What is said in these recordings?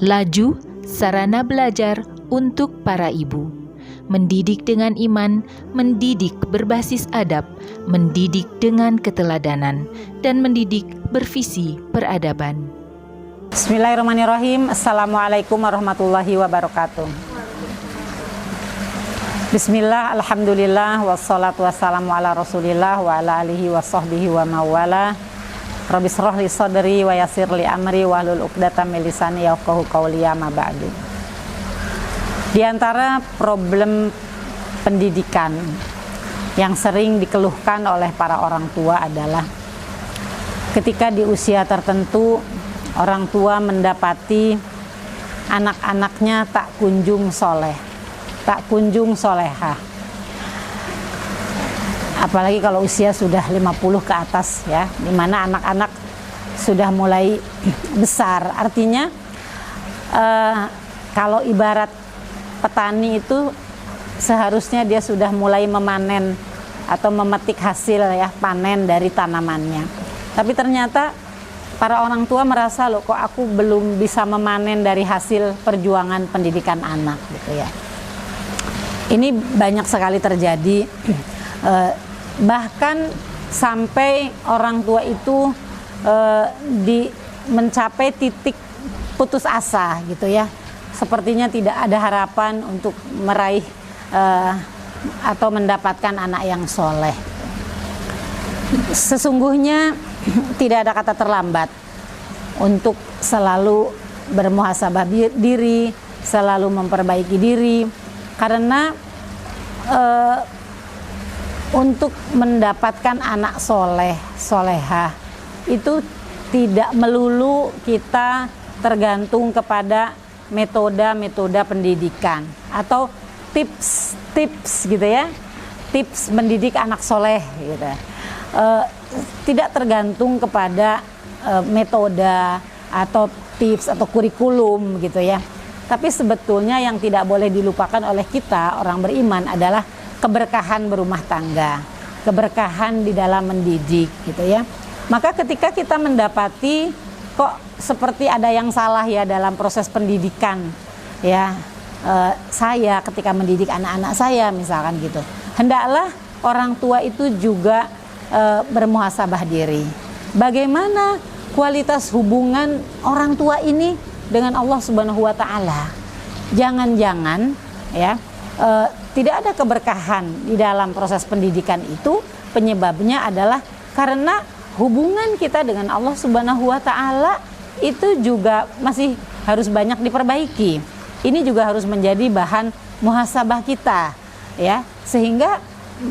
Laju, sarana belajar untuk para ibu. Mendidik dengan iman, mendidik berbasis adab, mendidik dengan keteladanan, dan mendidik bervisi peradaban. Bismillahirrahmanirrahim. Assalamualaikum warahmatullahi wabarakatuh. Bismillah, alhamdulillah, wassalatu wassalamu ala rasulillah wa ala alihi wa sahbihi wa mawala. Rabbi shrah li sadri wa yassir li amri wahlul 'uqdatam min lisani yafqahu qawli ma ba'du. Di antara problem pendidikan yang sering dikeluhkan oleh para orang tua adalah ketika di usia tertentu orang tua mendapati anak-anaknya tak kunjung soleh, tak kunjung solehah. Apalagi kalau usia sudah 50 ke atas ya, dimana anak-anak sudah mulai besar. Artinya kalau ibarat petani itu seharusnya dia sudah mulai memanen atau memetik hasil ya, panen dari tanamannya. Tapi ternyata para orang tua merasa, loh kok aku belum bisa memanen dari hasil perjuangan pendidikan anak gitu ya. Ini banyak sekali terjadi. Bahkan sampai orang tua itu mencapai titik putus asa gitu ya, sepertinya tidak ada harapan untuk meraih atau mendapatkan anak yang soleh. Sesungguhnya tidak ada kata terlambat untuk selalu bermuhasabah diri, selalu memperbaiki diri, karena untuk mendapatkan anak soleh, solehah itu tidak melulu kita tergantung kepada metode pendidikan atau tips gitu ya, tips mendidik anak soleh gitu. Tidak tergantung kepada metode atau tips atau kurikulum gitu ya. Tapi sebetulnya yang tidak boleh dilupakan oleh kita orang beriman adalah keberkahan berumah tangga, keberkahan di dalam mendidik gitu ya. Maka ketika kita mendapati kok seperti ada yang salah ya dalam proses pendidikan ya, saya ketika mendidik anak-anak saya misalkan gitu, hendaklah orang tua itu juga bermuhasabah diri. Bagaimana kualitas hubungan orang tua ini dengan Allah Subhanahu wa taala? Jangan-jangan ya tidak ada keberkahan di dalam proses pendidikan itu, penyebabnya adalah karena hubungan kita dengan Allah Subhanahu wa taala itu juga masih harus banyak diperbaiki. Ini juga harus menjadi bahan muhasabah kita ya, sehingga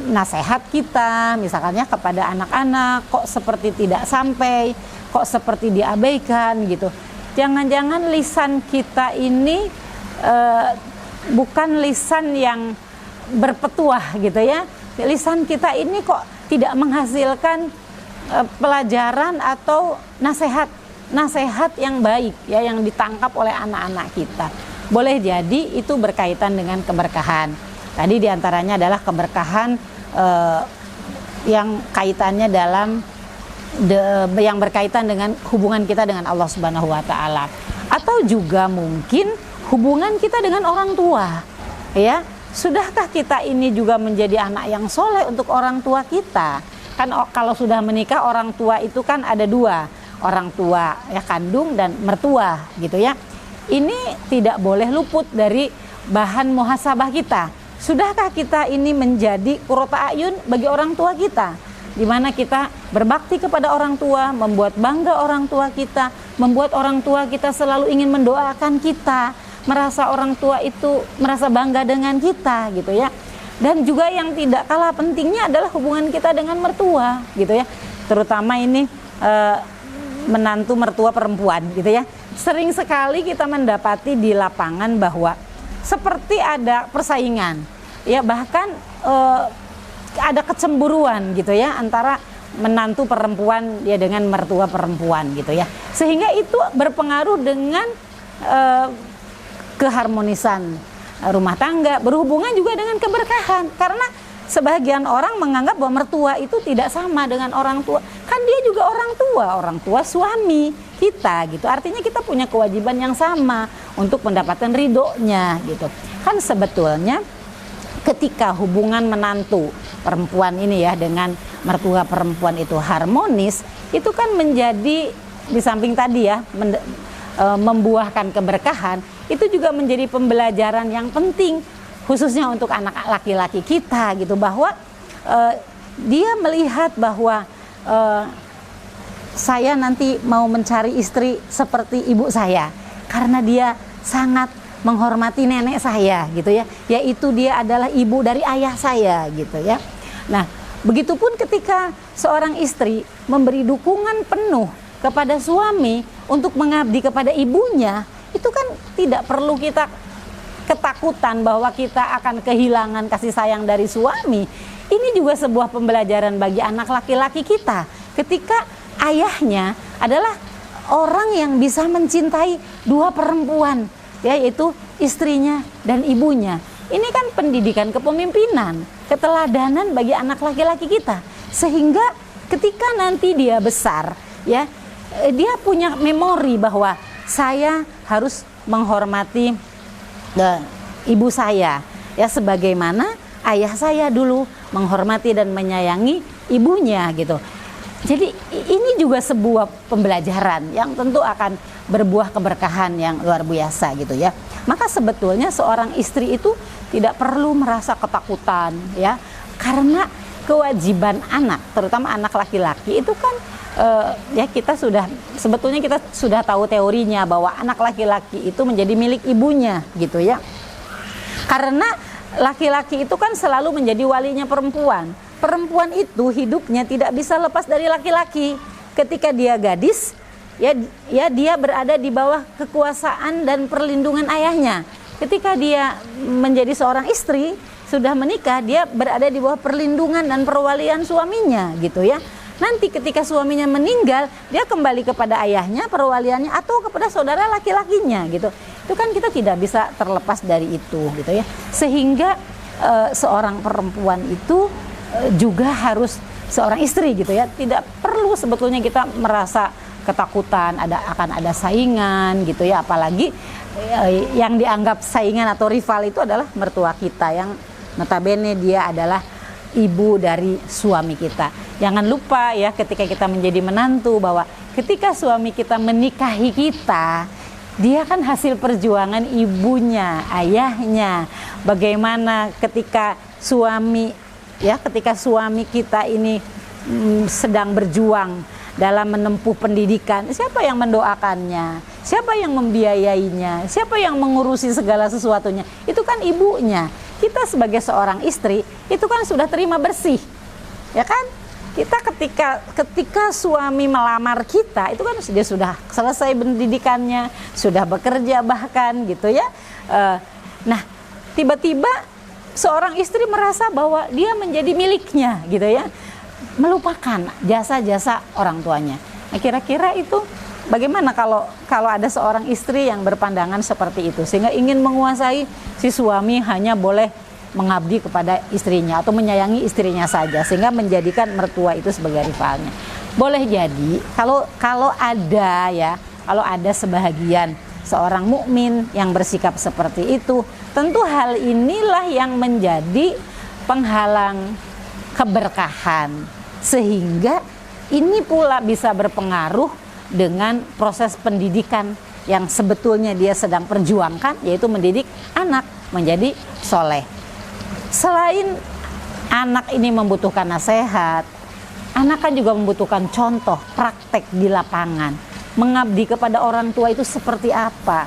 nasihat kita misalnya kepada anak-anak kok seperti tidak sampai, kok seperti diabaikan gitu. Jangan-jangan lisan kita ini bukan lisan yang berpetuah gitu ya. Lisan kita ini kok tidak menghasilkan pelajaran atau nasihat yang baik ya, yang ditangkap oleh anak-anak kita. Boleh jadi itu berkaitan dengan keberkahan. Tadi diantaranya adalah keberkahan yang kaitannya yang berkaitan dengan hubungan kita dengan Allah Subhanahu wa taala, atau juga mungkin hubungan kita dengan orang tua ya. Sudahkah kita ini juga menjadi anak yang soleh untuk orang tua kita? Kan kalau sudah menikah orang tua itu kan ada dua, orang tua ya kandung dan mertua gitu ya. Ini tidak boleh luput dari bahan muhasabah kita. Sudahkah kita ini menjadi qurrata ayun bagi orang tua kita, di mana kita berbakti kepada orang tua, membuat bangga orang tua kita, membuat orang tua kita selalu ingin mendoakan kita, merasa orang tua itu merasa bangga dengan kita gitu ya. Dan juga yang tidak kalah pentingnya adalah hubungan kita dengan mertua gitu ya, terutama ini menantu mertua perempuan gitu ya. Sering sekali kita mendapati di lapangan bahwa seperti ada persaingan ya, bahkan ada kecemburuan gitu ya antara menantu perempuan ya dengan mertua perempuan gitu ya, sehingga itu berpengaruh dengan keharmonisan rumah tangga, berhubungan juga dengan keberkahan, karena sebagian orang menganggap bahwa mertua itu tidak sama dengan orang tua. Kan dia juga orang tua suami kita gitu. Artinya kita punya kewajiban yang sama untuk mendapatkan ridhonya gitu. Kan sebetulnya ketika hubungan menantu perempuan ini ya dengan mertua perempuan itu harmonis, itu kan menjadi di samping tadi ya membuahkan keberkahan, itu juga menjadi pembelajaran yang penting khususnya untuk anak laki-laki kita gitu, bahwa dia melihat bahwa saya nanti mau mencari istri seperti ibu saya karena dia sangat menghormati nenek saya gitu ya, yaitu dia adalah ibu dari ayah saya gitu ya. Nah, begitupun ketika seorang istri memberi dukungan penuh kepada suami untuk mengabdi kepada ibunya, itu kan tidak perlu kita ketakutan bahwa kita akan kehilangan kasih sayang dari suami. Ini juga sebuah pembelajaran bagi anak laki-laki kita ketika ayahnya adalah orang yang bisa mencintai dua perempuan, yaitu istrinya dan ibunya. Ini kan pendidikan kepemimpinan, keteladanan bagi anak laki-laki kita, sehingga ketika nanti dia besar ya, dia punya memori bahwa saya harus menghormati ibu saya ya, sebagaimana ayah saya dulu menghormati dan menyayangi ibunya gitu. Jadi ini juga sebuah pembelajaran yang tentu akan berbuah keberkahan yang luar biasa gitu ya. Maka sebetulnya seorang istri itu tidak perlu merasa ketakutan ya, karena kewajiban anak, terutama anak laki-laki itu kan ya kita sudah tahu teorinya bahwa anak laki-laki itu menjadi milik ibunya gitu ya. Karena laki-laki itu kan selalu menjadi walinya perempuan. Perempuan itu hidupnya tidak bisa lepas dari laki-laki. Ketika dia gadis, ya dia berada di bawah kekuasaan dan perlindungan ayahnya. Ketika dia menjadi seorang istri, sudah menikah, dia berada di bawah perlindungan dan perwalian suaminya gitu ya. Nanti ketika suaminya meninggal, dia kembali kepada ayahnya, perwaliannya, atau kepada saudara laki-lakinya gitu. Itu kan kita tidak bisa terlepas dari itu gitu ya. Sehingga seorang perempuan itu juga harus seorang istri gitu ya. Tidak perlu sebetulnya kita merasa ketakutan akan ada saingan gitu ya. Apalagi yang dianggap saingan atau rival itu adalah mertua kita, yang notabene dia adalah ibu dari suami kita. Jangan lupa ya, ketika kita menjadi menantu, bahwa ketika suami kita menikahi kita, dia kan hasil perjuangan ibunya, ayahnya. Bagaimana ketika suami kita ini sedang berjuang dalam menempuh pendidikan, siapa yang mendoakannya? Siapa yang membiayainya? Siapa yang mengurusi segala sesuatunya? Itu kan ibunya. Kita sebagai seorang istri itu kan sudah terima bersih, ya kan? Kita ketika suami melamar kita, itu kan dia sudah selesai pendidikannya, sudah bekerja bahkan gitu ya. Nah, tiba-tiba seorang istri merasa bahwa dia menjadi miliknya gitu ya, melupakan jasa-jasa orang tuanya. Nah, kira-kira itu bagaimana kalau ada seorang istri yang berpandangan seperti itu, sehingga ingin menguasai si suami hanya boleh mengabdi kepada istrinya atau menyayangi istrinya saja, sehingga menjadikan mertua itu sebagai rivalnya. Boleh jadi kalau ada sebahagian seorang mukmin yang bersikap seperti itu, tentu hal inilah yang menjadi penghalang keberkahan, sehingga ini pula bisa berpengaruh dengan proses pendidikan yang sebetulnya dia sedang perjuangkan, yaitu mendidik anak menjadi soleh. Selain anak ini membutuhkan nasihat, anak kan juga membutuhkan contoh praktek di lapangan. Mengabdi kepada orang tua itu seperti apa,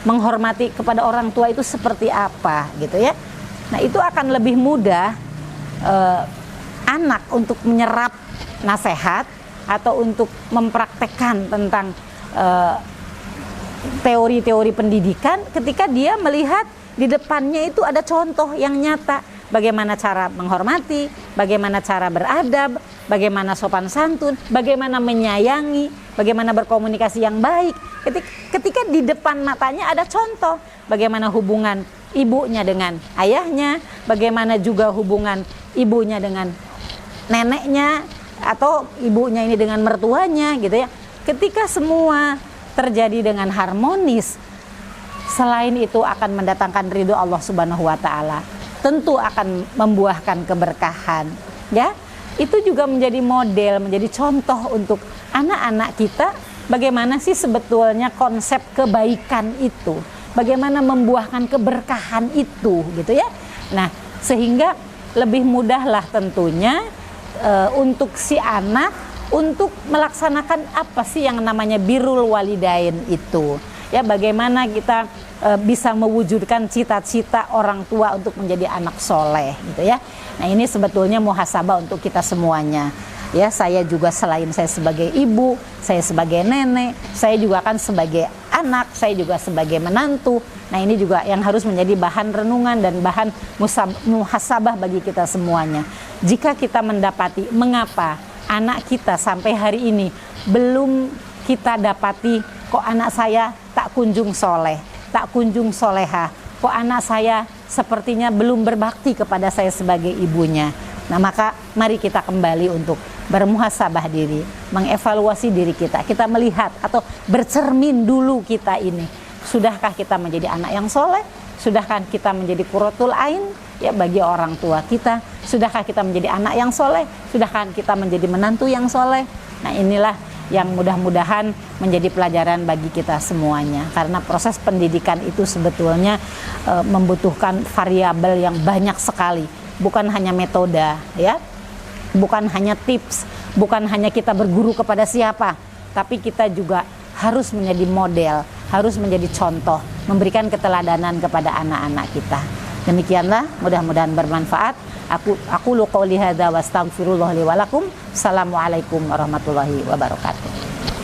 menghormati kepada orang tua itu seperti apa gitu ya. Nah, itu akan lebih mudah anak untuk menyerap nasihat atau untuk mempraktekkan tentang teori-teori pendidikan ketika dia melihat di depannya itu ada contoh yang nyata, bagaimana cara menghormati, bagaimana cara beradab, bagaimana sopan santun, bagaimana menyayangi, bagaimana berkomunikasi yang baik. Ketika di depan matanya ada contoh bagaimana hubungan ibunya dengan ayahnya, bagaimana juga hubungan ibunya dengan neneknya, atau ibunya ini dengan mertuanya gitu ya. Ketika semua terjadi dengan harmonis, selain itu akan mendatangkan ridho Allah Subhanahu wa taala, tentu akan membuahkan keberkahan, ya. Itu juga menjadi model, menjadi contoh untuk anak-anak kita, bagaimana sih sebetulnya konsep kebaikan itu, bagaimana membuahkan keberkahan itu gitu ya. Nah, sehingga lebih mudahlah tentunya untuk si anak untuk melaksanakan apa sih yang namanya birrul walidain itu. Ya, bagaimana kita bisa mewujudkan cita-cita orang tua untuk menjadi anak soleh gitu ya. Nah, ini sebetulnya muhasabah untuk kita semuanya. Ya, saya juga selain saya sebagai ibu, saya sebagai nenek, saya juga kan sebagai anak, saya juga sebagai menantu. Nah, ini juga yang harus menjadi bahan renungan dan bahan muhasabah bagi kita semuanya. Jika kita mendapati mengapa anak kita sampai hari ini belum kita dapati, kok anak saya tak kunjung soleh, tak kunjung soleha, kok anak saya sepertinya belum berbakti kepada saya sebagai ibunya. Nah, maka mari kita kembali untuk bermuhasabah diri, mengevaluasi diri kita. Kita melihat atau bercermin dulu kita ini. Sudahkah kita menjadi anak yang soleh? Sudahkah kita menjadi qurratul ain ya bagi orang tua kita? Sudahkah kita menjadi anak yang soleh? Sudahkah kita menjadi menantu yang soleh? Nah, inilah yang mudah-mudahan menjadi pelajaran bagi kita semuanya. Karena proses pendidikan itu sebetulnya membutuhkan variabel yang banyak sekali. Bukan hanya metode ya, bukan hanya tips, bukan hanya kita berguru kepada siapa, tapi kita juga harus menjadi model, harus menjadi contoh, memberikan keteladanan kepada anak-anak kita. Demikianlah, mudah-mudahan bermanfaat. Aku qouli hadza wa astaghfirullah li wa lakum. Assalamualaikum warahmatullahi wabarakatuh.